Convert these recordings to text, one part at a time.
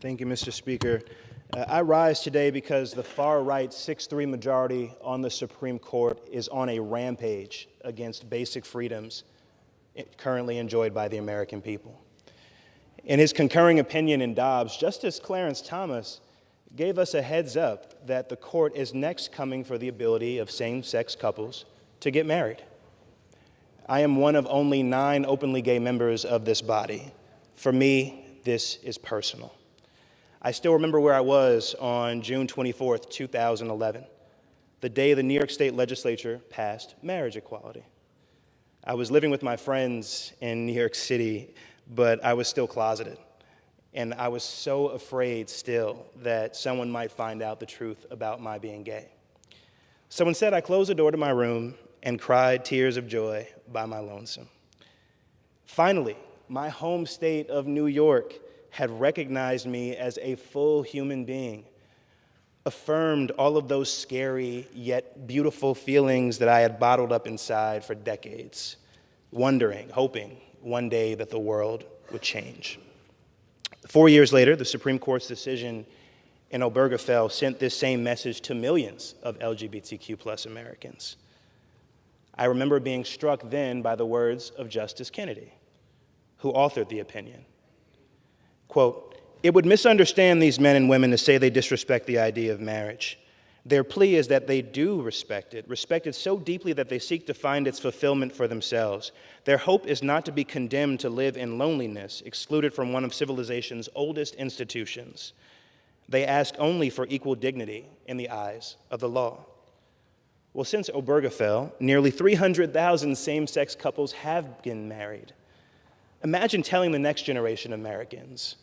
Thank you, Mr. Speaker. I rise today because the far-right 6-3 majority on the Supreme Court is on a rampage against basic freedoms currently enjoyed by the American people. In his concurring opinion in Dobbs, Justice Clarence Thomas gave us a heads up that the court is next coming for the ability of same-sex couples to get married. I am one of only 9 openly gay members of this body. For me, this is personal. I still remember where I was on June 24th, 2011, the day the New York State Legislature passed marriage equality. I was living with my friends in New York City, but I was still closeted. And I was so afraid still that someone might find out the truth about my being gay. So instead, I closed the door to my room and cried tears of joy by my lonesome. Finally, my home state of New York had recognized me as a full human being, affirmed all of those scary yet beautiful feelings that I had bottled up inside for decades, wondering, hoping one day that the world would change. 4 years later, the Supreme Court's decision in Obergefell sent this same message to millions of LGBTQ+ Americans. I remember being struck then by the words of Justice Kennedy, who authored the opinion. Quote, "It would misunderstand these men and women to say they disrespect the idea of marriage. Their plea is that they do respect it so deeply that they seek to find its fulfillment for themselves. Their hope is not to be condemned to live in loneliness, excluded from one of civilization's oldest institutions. They ask only for equal dignity in the eyes of the law." Well, since Obergefell, nearly 300,000 same-sex couples have been married. Imagine telling the next generation of Americans,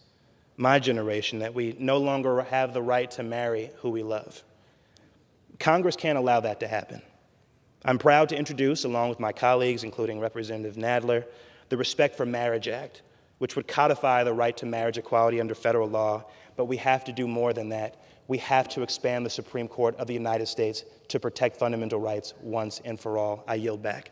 my generation, that we no longer have the right to marry who we love. Congress can't allow that to happen. I'm proud to introduce, along with my colleagues, including Representative Nadler, the Respect for Marriage Act, which would codify the right to marriage equality under federal law, but we have to do more than that. We have to expand the Supreme Court of the United States to protect fundamental rights once and for all. I yield back.